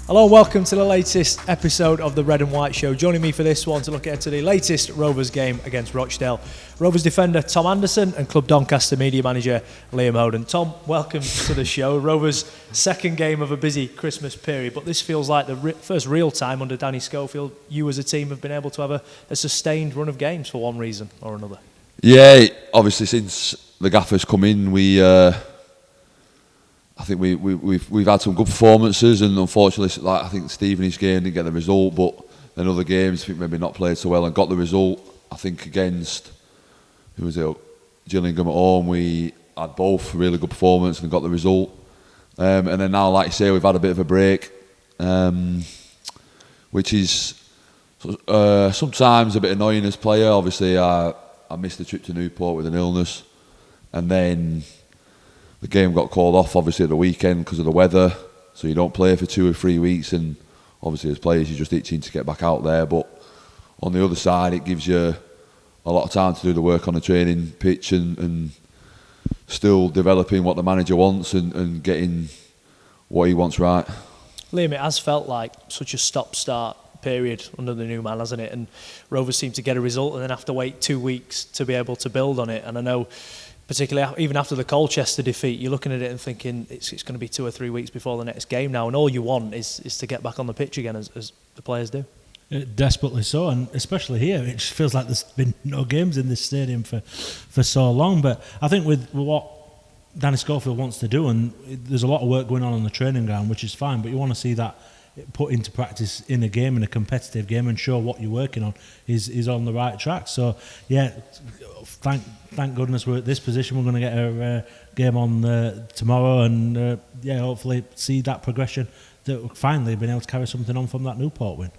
Hello and welcome to the latest episode of the Red and White Show. Joining me for this one to look ahead to the latest Rovers game against Rochdale, Rovers defender Tom Anderson and Club Doncaster media manager Liam Hoden. Tom, welcome to the show. Rovers' second game of a busy Christmas period, but this feels like the first real time under Danny Schofield you as a team have been able to have a sustained run of games for one reason or another. Yeah, obviously since the gaffers come in, I think we've had some good performances, and unfortunately, I think Stevenage game didn't get the result, but in other games, I think maybe not played so well and got the result. I think against Gillingham at home, we had both really good performance and got the result. And then now, like you say, we've had a bit of a break, which is sometimes a bit annoying as a player. Obviously, I missed the trip to Newport with an illness, and then the game got called off obviously at the weekend because of the weather, so you don't play for 2 or 3 weeks, and obviously as players you're just itching to get back out there. But on the other side, it gives you a lot of time to do the work on the training pitch and still developing what the manager wants and getting what he wants right. Liam, it has felt like such a stop-start period under the new man, hasn't it? And Rovers seem to get a result and then have to wait 2 weeks to be able to build on it. And I know, particularly even after the Colchester defeat, you're looking at it and thinking it's going to be 2 or 3 weeks before the next game now, and all you want is to get back on the pitch again, as the players do. Desperately so, and especially here, it just feels like there's been no games in this stadium for so long. But I think with what Danny Schofield wants to do, and there's a lot of work going on the training ground, which is fine, but you want to see that put into practice in a game, in a competitive game, and show what you're working on is on the right track. So yeah, thank goodness we're at this position. We're going to get a game on tomorrow, and hopefully see that progression that we've finally been able to carry something on from that Newport win.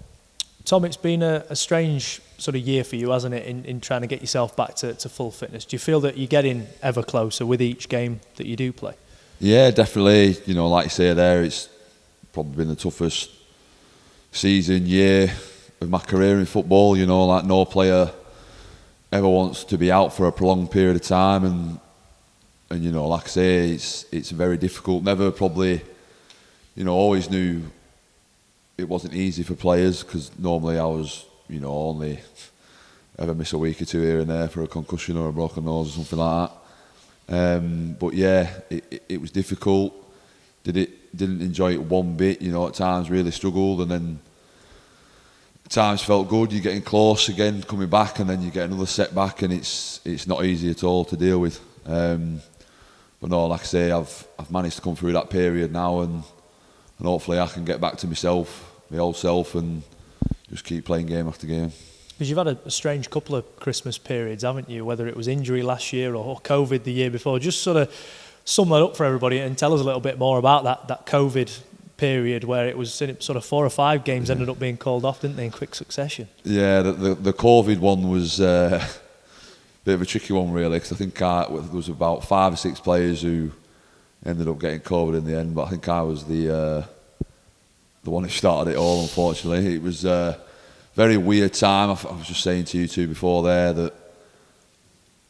Tom, it's been a strange sort of year for you, hasn't it, in trying to get yourself back to full fitness. Do you feel that you're getting ever closer with each game that you do play? Yeah, definitely. Like you say there, it's probably been the toughest year of my career in football. Like no player ever wants to be out for a prolonged period of time, and like I say, it's very difficult. Never probably, always knew it wasn't easy for players, because normally I was, only ever miss a week or two here and there for a concussion or a broken nose or something like that. But yeah, it was difficult. Didn't enjoy it one bit. At times really struggled, and then at times felt good. You're getting close again, coming back, and then you get another setback, and it's not easy at all to deal with. But no, like I say, I've managed to come through that period now, and hopefully I can get back to my old self, and just keep playing game after game. Because you've had a strange couple of Christmas periods, haven't you? Whether it was injury last year or COVID the year before. Just sort of sum that up for everybody and tell us a little bit more about that COVID period where it was sort of 4 or 5 games ended up being called off, didn't they, in quick succession? Yeah, the COVID one was a bit of a tricky one really, because I think there was about 5 or 6 players who ended up getting COVID in the end, but I think I was the one who started it all, unfortunately. It was a very weird time. I was just saying to you two before there that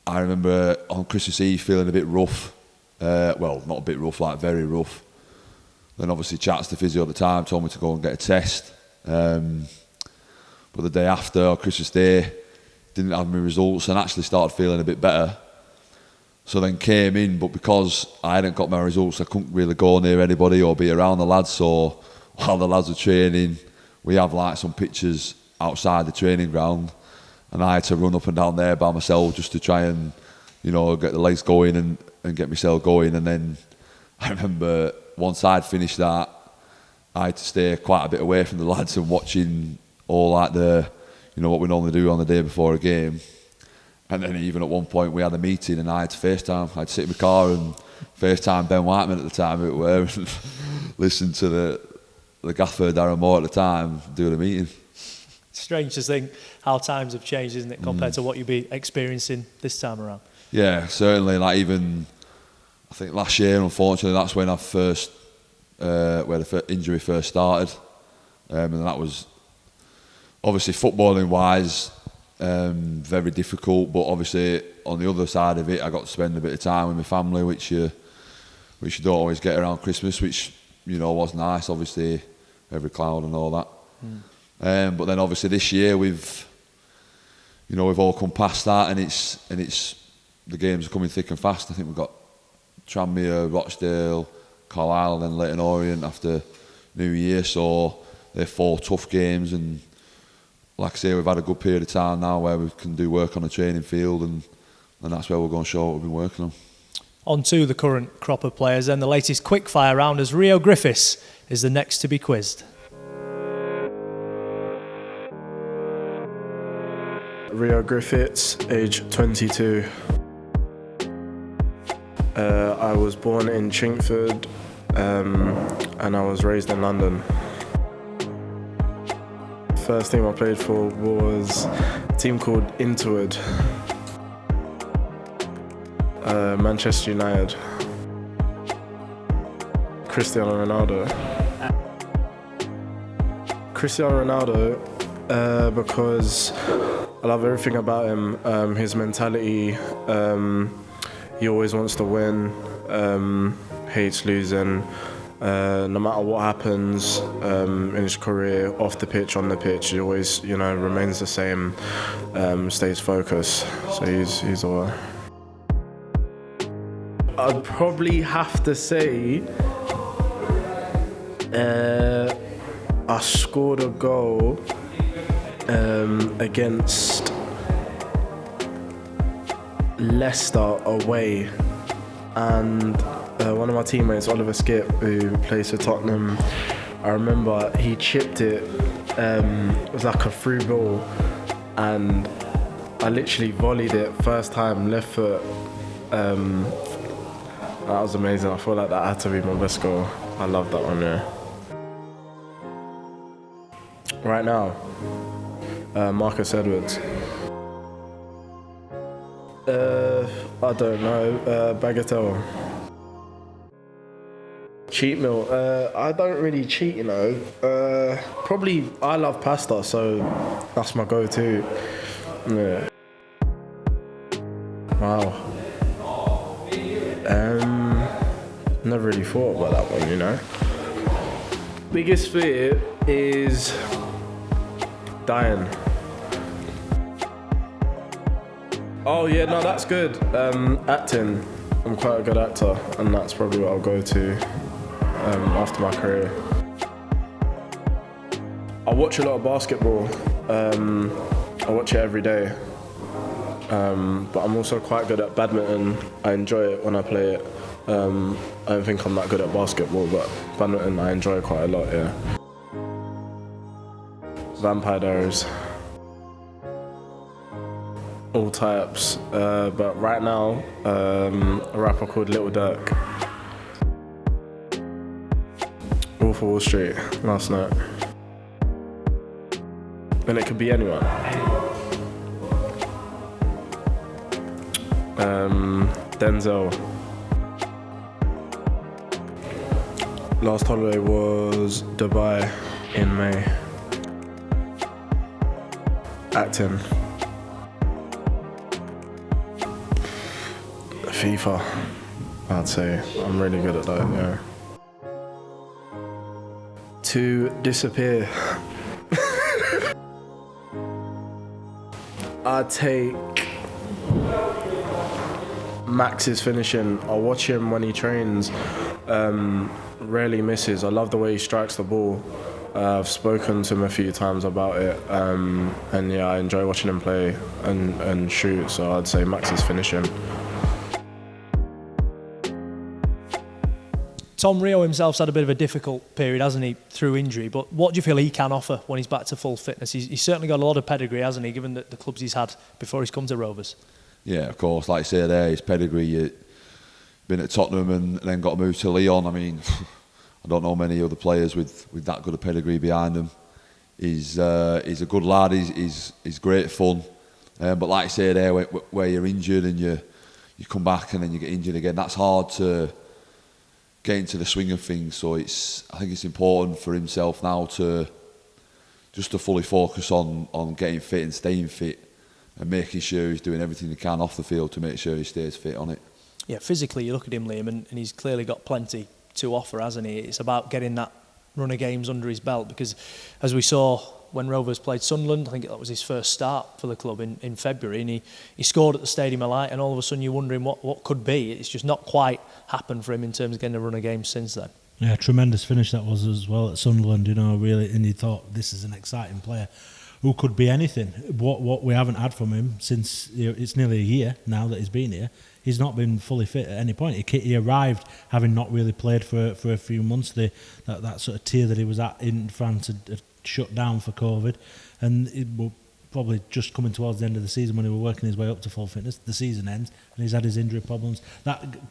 I remember on Christmas Eve feeling a bit rough. Well, not a bit rough, like very rough. Then obviously chats to physio at the time, told me to go and get a test. But the day after, or Christmas Day, didn't have my results and actually started feeling a bit better. So then came in, but because I hadn't got my results, I couldn't really go near anybody or be around the lads. So while the lads were training, we have like some pictures outside the training ground, and I had to run up and down there by myself just to try and, get the legs going and get myself going. And then I remember once I'd finished that, I had to stay quite a bit away from the lads and watching all like what we normally do on the day before a game. And then even at one point we had a meeting and I had to FaceTime. I'd sit in my car and FaceTime Ben Whiteman at the time and listen to the gaffer Darren Moore at the time doing a meeting. Strange to think how times have changed, isn't it, compared to what you'll be experiencing this time around? Yeah, certainly. Like even I think last year, unfortunately, that's when I first where the injury first started, and that was obviously footballing wise very difficult. But obviously on the other side of it, I got to spend a bit of time with my family, which you don't always get around Christmas, which was nice. Obviously every cloud and all that. But then obviously this year we've all come past that, and it's the games are coming thick and fast. I think we've got Tranmere, Rochdale, Carlisle, and then Leyton Orient after New Year. So they're 4 tough games, and like I say, we've had a good period of time now where we can do work on the training field, and that's where we're going to show what we've been working on. On to the current crop of players, and the latest quickfire round as Rio Griffiths is the next to be quizzed. Rio Griffiths, age 22. I was born in Chingford and I was raised in London. First team I played for was a team called Interwood, Manchester United. Cristiano Ronaldo, because I love everything about him, his mentality. He always wants to win, hates losing. No matter what happens in his career, off the pitch, on the pitch, he always, remains the same, stays focused. So he's all right. I'd probably have to say I scored a goal against Leicester away, and one of my teammates, Oliver Skipp, who plays for Tottenham, I remember he chipped it. It was like a through ball, and I literally volleyed it first time, left foot. That was amazing. I feel like that had to be my best goal. I love that one, yeah. Right now, Marcus Edwards. I don't know. Bagatelle. Cheat meal. I don't really cheat, Probably I love pasta, so that's my go-to. Yeah. Wow. Never really thought about that one, Biggest fear is dying. Oh yeah, no, that's good. Acting. I'm quite a good actor, and that's probably what I'll go to after my career. I watch a lot of basketball. I watch it every day. But I'm also quite good at badminton. I enjoy it when I play it. I don't think I'm that good at basketball, but badminton I enjoy quite a lot, yeah. Vampire Diaries. All types, but right now, a rapper called Little Dirk. Wolf of Wall Street, last night. And it could be anyone. Denzel. Last holiday was Dubai in May. Acting. FIFA, I'd say. I'm really good at that, yeah. To disappear. I'd take Max's finishing. I watch him when he trains. Rarely misses. I love the way he strikes the ball. I've spoken to him a few times about it, and yeah, I enjoy watching him play and shoot. So I'd say Max's finishing. Tom, Rio himself's had a bit of a difficult period, hasn't he, through injury, but what do you feel he can offer when he's back to full fitness? He's certainly got a lot of pedigree, hasn't he, given the clubs he's had before he's come to Rovers? Yeah, of course. Like I say there, his pedigree, been at Tottenham and then got moved to Lyon. I mean, I don't know many other players with that good a pedigree behind him. He's a good lad, he's great fun. But like I say there, where you're injured and you come back and then you get injured again, that's hard to get into the swing of things. So I think it's important for himself now to fully focus on getting fit and staying fit and making sure he's doing everything he can off the field to make sure he stays fit on it. Yeah, physically you look at him, Liam, and he's clearly got plenty to offer, hasn't he? It's about getting that run of games under his belt? Because as we saw when Rovers played Sunderland, I think that was his first start for the club in February, and he scored at the Stadium of Light, and all of a sudden you're wondering what could be. It's just not quite happened for him in terms of getting a run of games since then. Yeah, tremendous finish that was as well at Sunderland, really, and you thought this is an exciting player who could be anything. What we haven't had from him since it's nearly a year now that he's been here, he's not been fully fit at any point. He arrived having not really played for a few months. That sort of tier that he was at in France had shut down for COVID, and it will probably just coming towards the end of the season when he was working his way up to full fitness. The season ends and he's had his injury problems.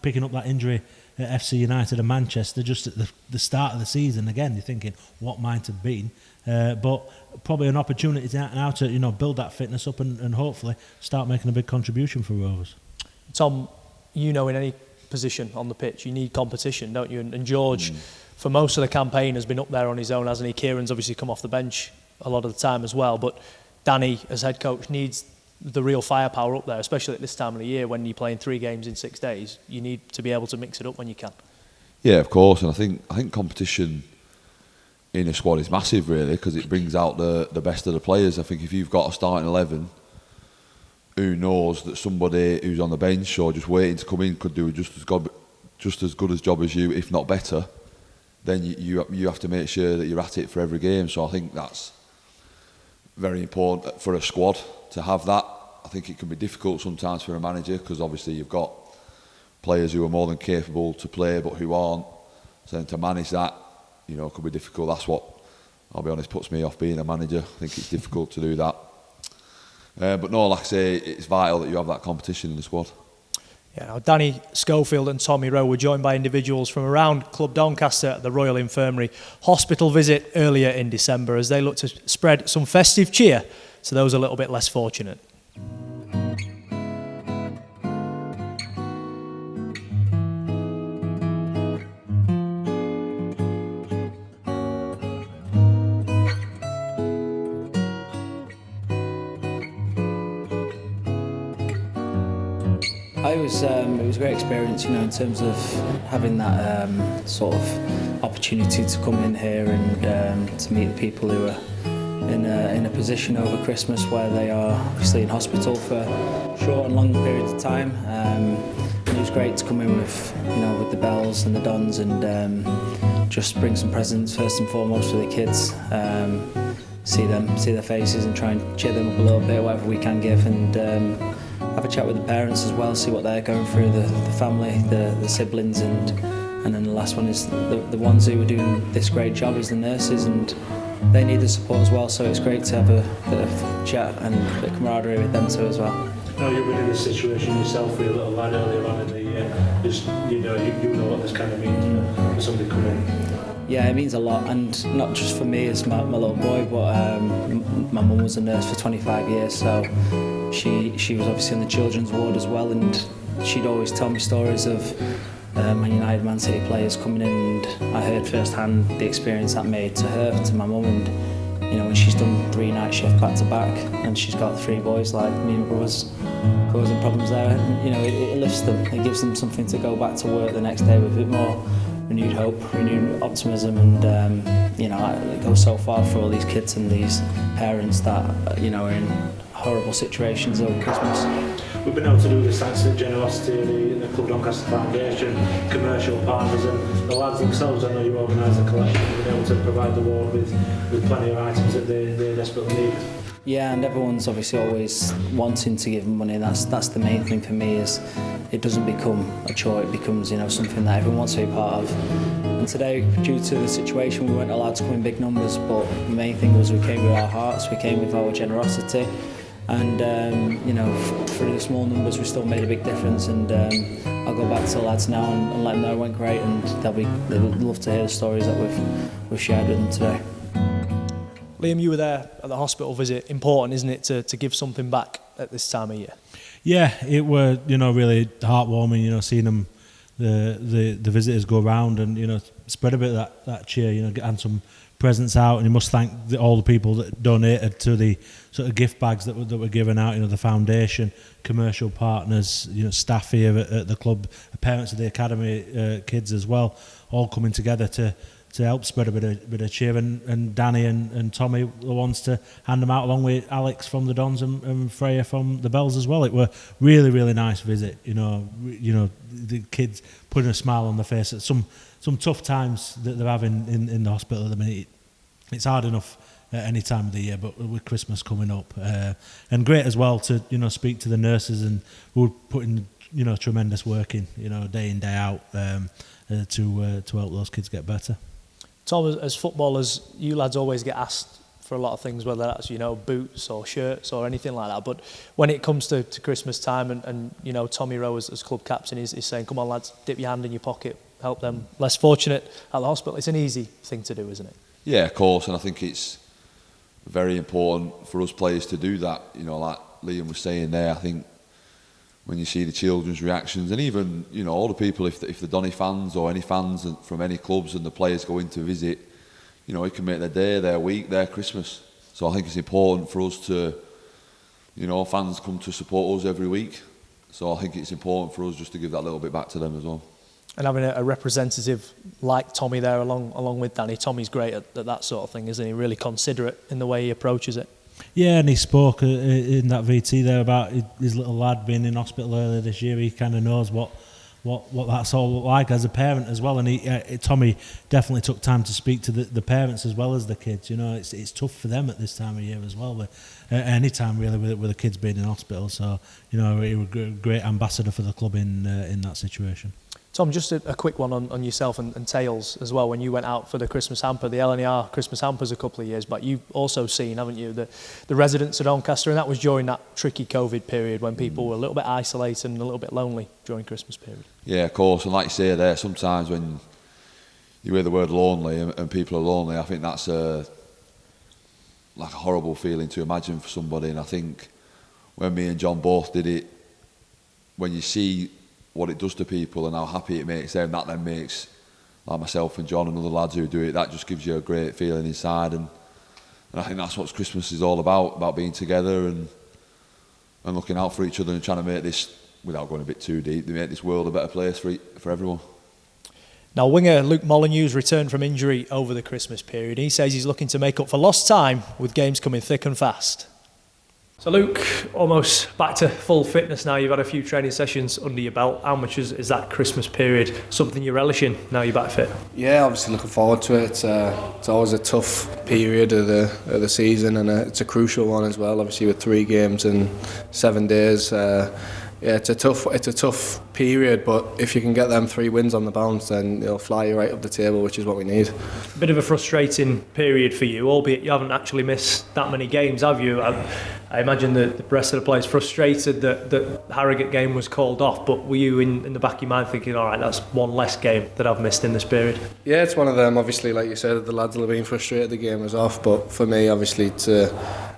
Picking up that injury at FC United and Manchester just at the start of the season, again, you're thinking what might have been, but probably an opportunity now to build that fitness up and hopefully start making a big contribution for Rovers. Tom, in any position on the pitch, you need competition, don't you? And George, for most of the campaign, has been up there on his own, hasn't he? Kieran's obviously come off the bench a lot of the time as well, but Danny, as head coach, needs the real firepower up there, especially at this time of the year when you're playing 3 games in 6 days. You need to be able to mix it up when you can. Yeah, of course, and I think competition in a squad is massive, really, because it brings out the best of the players. I think if you've got a starting 11 who knows that somebody who's on the bench or just waiting to come in could do just as good a job as you, if not better, then you have to make sure that you're at it for every game. So I think that's very important for a squad to have that. I think it can be difficult sometimes for a manager because obviously you've got players who are more than capable to play but who aren't. So to manage that, could be difficult. That's what, I'll be honest, puts me off being a manager. I think it's difficult to do that. But no, like I say, it's vital that you have that competition in the squad. Yeah, now Danny Schofield and Tommy Rowe were joined by individuals from around Club Doncaster at the Royal Infirmary hospital visit earlier in December as they looked to spread some festive cheer to those a little bit less fortunate. It was a great experience, in terms of having that sort of opportunity to come in here and to meet the people who are in a position over Christmas where they are obviously in hospital for short and long periods of time. It was great to come in with the bells and the dons and just bring some presents first and foremost for the kids. See their faces and try and cheer them up a little bit, whatever we can give, and have a chat with the parents as well, see what they're going through, the family, the siblings, and then the last one is the ones who are doing this great job is the nurses, and they need the support as well, so it's great to have a bit of chat and a bit of camaraderie with them too as well. Now you've been in this situation yourself with your little lad earlier on in the year, just you know what this kind of means for somebody coming in. Yeah, it means a lot, and not just for me as my little boy, but my mum was a nurse for 25 years, so she was obviously in the children's ward as well, and she'd always tell me stories of Man United, Man City players coming in, and I heard firsthand the experience that made to her, to my mum, and when she's done 3 night shifts back to back, and she's got 3 boys like me and my brothers causing problems there, and, it lifts them, it gives them something to go back to work the next day with a bit more renewed hope, renewed optimism, and it goes so far for all these kids and these parents that are in horrible situations over Christmas. We've been able to do this thanks to the generosity of the Club Doncaster Foundation, commercial partners, and the lads themselves. I know you organised the collection and been able to provide the ward with plenty of items that they desperately need. Yeah, and everyone's obviously always wanting to give money. That's the main thing for me, is it doesn't become a chore, it becomes something that everyone wants to be part of. And today, due to the situation, we weren't allowed to come in big numbers, but the main thing was we came with our hearts, we came with our generosity, and through the small numbers we still made a big difference, and I'll go back to the lads now and let them know it went great, and they'll love to hear the stories that we've shared with them today. Liam, you were there at the hospital visit. Important, isn't it, to give something back at this time of year? Yeah, it were really heartwarming. Seeing them, the visitors go around and spread a bit of that cheer. Getting some presents out, and you must thank all the people that donated to the sort of gift bags that were given out. The foundation, commercial partners, staff here at the club, the parents of the academy kids as well, all coming together to help spread a bit of cheer, and Danny and Tommy were the ones to hand them out, along with Alex from the Dons and Freya from the Bells as well. It were really, really nice visit. You know, the kids putting a smile on their face at some tough times that they're having in the hospital at the minute. It's hard enough at any time of the year, but with Christmas coming up, and great as well to speak to the nurses and who are putting tremendous work in, day in, day out, to help those kids get better. Tom, as footballers, you lads always get asked for a lot of things, whether that's boots or shirts or anything like that. But when it comes to Christmas time, and Tommy Rowe as club captain is saying, "Come on, lads, dip your hand in your pocket, help them less fortunate at the hospital." It's an easy thing to do, isn't it? Yeah, of course, and I think it's very important for us players to do that. Like Liam was saying there, I think when you see the children's reactions, and even all the people, if the Donny fans or any fans from any clubs and the players go in to visit, it can make their day, their week, their Christmas. So I think it's important for us to, fans come to support us every week. So I think it's important for us just to give that little bit back to them as well. And having a representative like Tommy there along with Danny. Tommy's great at that sort of thing, isn't he? Really considerate in the way he approaches it. Yeah, and he spoke in that VT there about his little lad being in hospital earlier this year. He kind of knows what that's all like as a parent as well. And Tommy definitely took time to speak to the parents as well as the kids. It's tough for them at this time of year as well. But any time really with the kids being in hospital. So he was a great ambassador for the club in that situation. Tom, just a quick one on yourself and Tails as well. When you went out for the Christmas hamper, the LNER Christmas hampers a couple of years back, you've also seen, haven't you, the residents at Doncaster, and that was during that tricky COVID period when people were a little bit isolated and a little bit lonely during Christmas period. Yeah, of course, and like you say there, sometimes when you hear the word lonely and people are lonely, I think that's like a horrible feeling to imagine for somebody. And I think when me and John both did it, when you see what it does to people and how happy it makes them, that then makes, like myself and John and other lads who do it, that just gives you a great feeling inside. And I think that's what Christmas is all about being together and looking out for each other and trying to make this, without going a bit too deep, make this world a better place for everyone. Now, winger Luke Molyneux's returned from injury over the Christmas period. He says he's looking to make up for lost time with games coming thick and fast. So Luke, almost back to full fitness now. You've had a few training sessions under your belt. How much is that Christmas period something you're relishing now you're back fit? Yeah, obviously looking forward to it. It's always a tough period of the season, and it's a crucial one as well. Obviously with 3 games in 7 days. Yeah, it's a tough period, but if you can get them 3 wins on the bounce, then it'll fly you right up the table, which is what we need. A bit of a frustrating period for you, albeit you haven't actually missed that many games, have you? I imagine the rest of the players frustrated that the Harrogate game was called off, but were you in the back of your mind thinking, all right, that's one less game that I've missed in this period? Yeah, it's one of them. Obviously, like you said, the lads will have been frustrated the game was off, but for me, obviously, to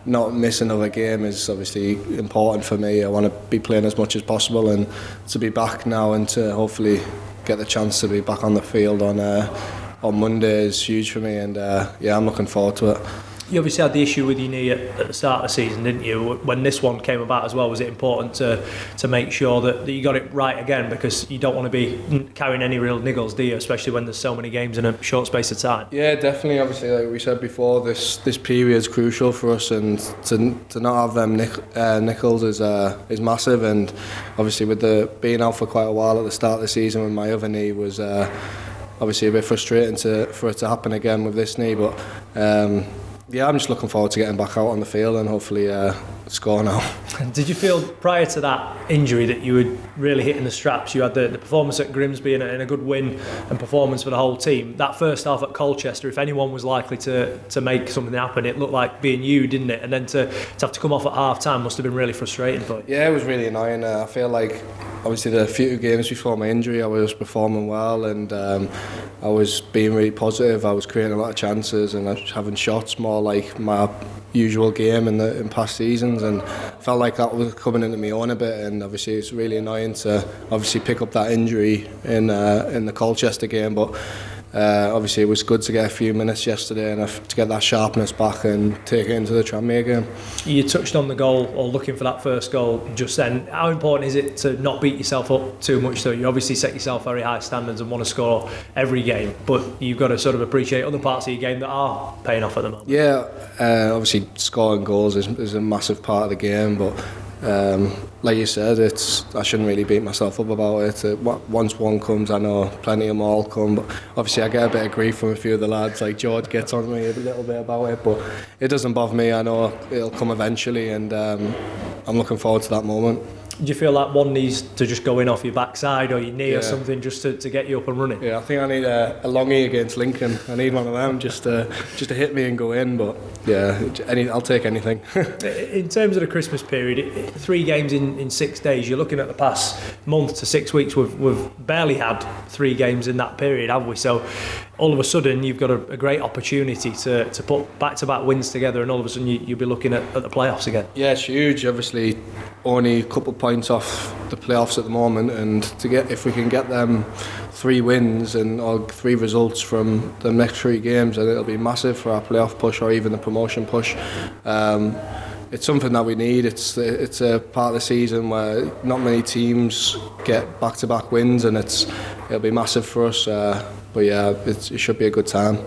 not miss another game is obviously important for me. I want to be playing as much as possible, and to be back now and to hopefully get the chance to be back on the field on Monday is huge for me, and yeah, I'm looking forward to it. You obviously had the issue with your knee at the start of the season, didn't you? When this one came about as well, was it important to make sure that you got it right again? Because you don't want to be carrying any real niggles, do you? Especially when there's so many games in a short space of time. Yeah, definitely. Obviously, like we said before, this period is crucial for us, and to not have them nickels is massive. And obviously, with being out for quite a while at the start of the season with my other knee was obviously a bit frustrating for it to happen again with this knee, but. Yeah, I'm just looking forward to getting back out on the field and hopefully score now. Did you feel prior to that injury that you were really hitting the straps? You had the performance at Grimsby and a good win and performance for the whole team. That first half at Colchester, if anyone was likely to make something happen, it looked like being you, didn't it? And then to have to come off at half time must have been really frustrating for you. Yeah, it was really annoying. I feel like obviously the few games before my injury I was performing well, and I was being really positive. I was creating a lot of chances and I was having shots more like my usual game in past seasons, and felt like that was coming into my own a bit. And obviously it's really annoying to obviously pick up that injury in the Colchester game, but Obviously it was good to get a few minutes yesterday and to get that sharpness back and take it into the Tranmere game. You touched on the goal, or looking for that first goal just then. How important is it to not beat yourself up too much? So you obviously set yourself very high standards and want to score every game, but you've got to sort of appreciate other parts of your game that are paying off at the moment. Yeah, obviously scoring goals is a massive part of the game, but like you said, I shouldn't really beat myself up about it. Once one comes, I know plenty of more will come. But obviously, I get a bit of grief from a few of the lads. Like George gets on me a little bit about it, but it doesn't bother me. I know it'll come eventually, and I'm looking forward to that moment. Do you feel like one needs to just go in off your backside or your knee or something just to get you up and running? Yeah, I think I need a longie against Lincoln. I need one of them just to hit me and go in. But yeah, I'll take anything. In terms of the Christmas period, 3 games in 6 days. You're looking at the past month to 6 weeks. We've barely had 3 games in that period, have we? So all of a sudden you've got a great opportunity to put back-to-back wins together, and all of a sudden you'll be looking at the playoffs again. Yeah, it's huge. Obviously, only a couple of points off the playoffs at the moment, and if we can get them 3 wins or 3 results from the next 3 games, then it'll be massive for our playoff push or even the promotion push. It's something that we need. It's a part of the season where not many teams get back-to-back wins, and it'll be massive for us. But yeah, it should be a good time.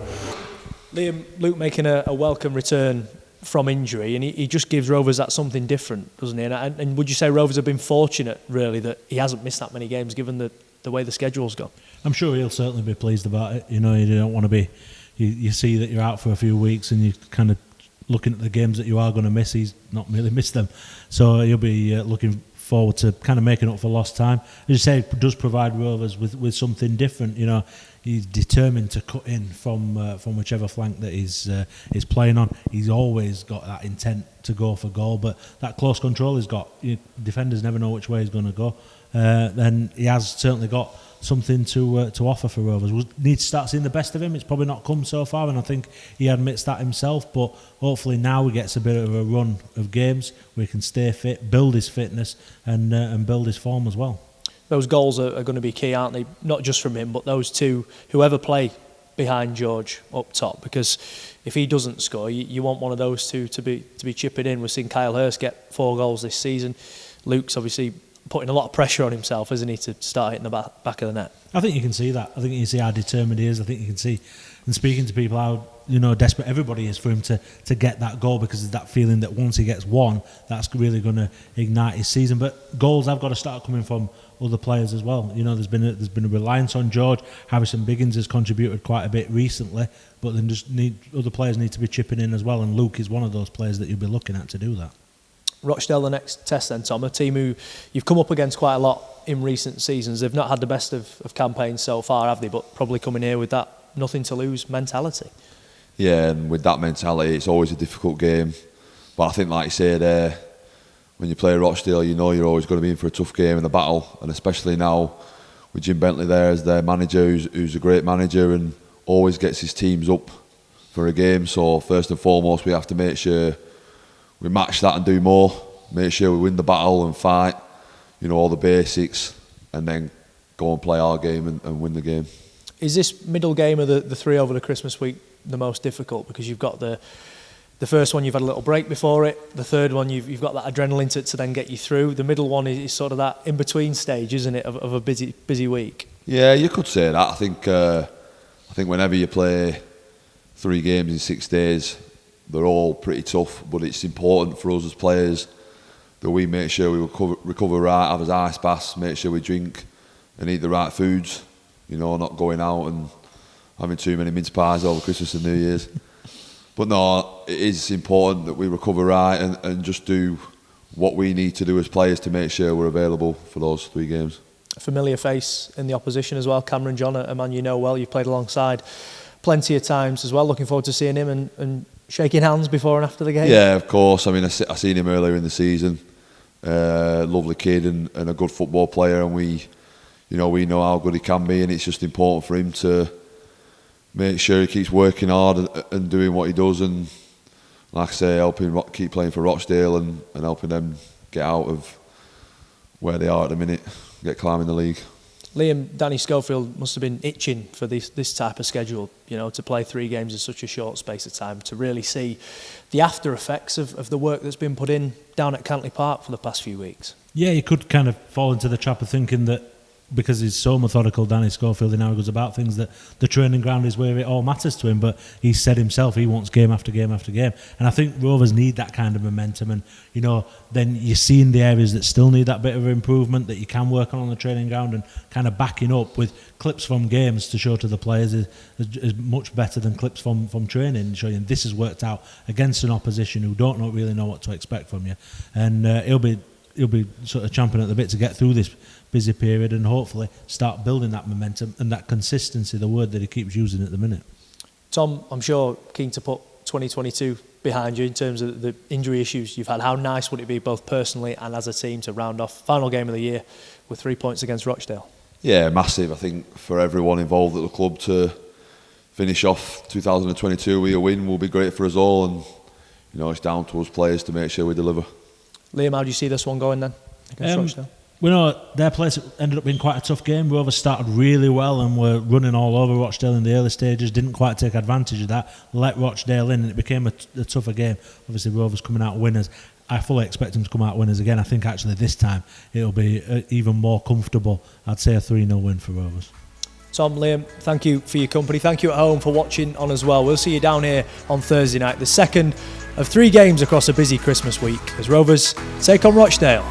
Liam, Luke making a welcome return from injury, and he just gives Rovers that something different, doesn't he? And would you say Rovers have been fortunate, really, that he hasn't missed that many games, given the way the schedule's gone? I'm sure he'll certainly be pleased about it. You know, you don't want to be... You see that you're out for a few weeks and you kind of looking at the games that you are going to miss. He's not really missed them. So he'll be looking forward to kind of making up for lost time. As you say, it does provide Rovers with something different. You know, he's determined to cut in from whichever flank that he's playing on. He's always got that intent to go for goal, but that close control he's got, defenders never know which way he's going to go. Then he has certainly got something to offer for Rovers. We need to start seeing the best of him. It's probably not come so far, and I think he admits that himself, but hopefully now he gets a bit of a run of games where he can stay fit, build his fitness and build his form as well. Those goals are going to be key, aren't they? Not just from him, but those two, whoever play behind George up top, because if he doesn't score, you want one of those two to be chipping in. We've seen Kyle Hurst get 4 goals this season. Luke's obviously putting a lot of pressure on himself, isn't he, to start hitting the back of the net. I think you can see that. I think you can see how determined he is. I think you can see, and speaking to people, how desperate everybody is for him to get that goal, because of that feeling that once he gets one, that's really going to ignite his season. But goals have got to start coming from other players as well. There's been a reliance on George. Harrison Biggins has contributed quite a bit recently, but then other players need to be chipping in as well, and Luke is one of those players that you'll be looking at to do that. Rochdale, the next test then, Tom, a team who you've come up against quite a lot in recent seasons. They've not had the best of campaigns so far, have they? But probably coming here with that nothing to lose mentality. Yeah, and with that mentality, it's always a difficult game. But I think, like you say there, when you play Rochdale, you know you're always going to be in for a tough game in the battle, and especially now with Jim Bentley there as their manager, who's a great manager and always gets his teams up for a game. So first and foremost, we have to make sure we match that and do more, make sure we win the battle and fight, all the basics, and then go and play our game and win the game. Is this middle game of the 3 over the Christmas week the most difficult? Because you've got the first one, you've had a little break before it. The third one, you've got that adrenaline to then get you through. The middle one is sort of that in-between stage, isn't it, of a busy week? Yeah, you could say that. I think whenever you play 3 games in 6 days, they're all pretty tough, but it's important for us as players that we make sure we recover right, have our ice baths, make sure we drink and eat the right foods, not going out and having too many mince pies over Christmas and New Year's. But no, it is important that we recover right and just do what we need to do as players to make sure we're available for those 3 games. A familiar face in the opposition as well, Cameron John, a man you know well, you've played alongside plenty of times as well. Looking forward to seeing him and shaking hands before and after the game. Yeah, of course. I mean, I seen him earlier in the season. Lovely kid and a good football player, and we know how good he can be, and it's just important for him to make sure he keeps working hard and doing what he does, and like I say, helping keep playing for Rochdale and helping them get out of where they are at the minute, get climbing the league. Liam, Danny Schofield must have been itching for this type of schedule, to play 3 games in such a short space of time, to really see the after effects of the work that's been put in down at Cantley Park for the past few weeks. Yeah, you could kind of fall into the trap of thinking that because he's so methodical, Danny Schofield, and how he goes about things, that the training ground is where it all matters to him. But he said himself he wants game after game after game. And I think Rovers need that kind of momentum. And, then you're seeing the areas that still need that bit of improvement that you can work on the training ground, and kind of backing up with clips from games to show to the players is much better than clips from training, showing this has worked out against an opposition who don't really know what to expect from you. And he'll be sort of champing at the bit to get through this busy period and hopefully start building that momentum and that consistency, the word that he keeps using at the minute. Tom, I'm sure keen to put 2022 behind you in terms of the injury issues you've had. How nice would it be, both personally and as a team, to round off final game of the year with 3 points against Rochdale? Yeah, massive. I think for everyone involved at the club to finish off 2022 with a win will be great for us all, and it's down to us players to make sure we deliver. Liam, how do you see this one going then against Rochdale? We know their place ended up being quite a tough game. Rovers started really well and were running all over Rochdale in the early stages, didn't quite take advantage of that, let Rochdale in, and it became a tougher game. Obviously Rovers coming out winners. I fully expect them to come out winners again. I think actually this time it'll be even more comfortable. I'd say a 3-0 win for Rovers. Tom, Liam, thank you for your company. Thank you at home for watching on as well. We'll see you down here on Thursday night, the second of 3 games across a busy Christmas week as Rovers take on Rochdale.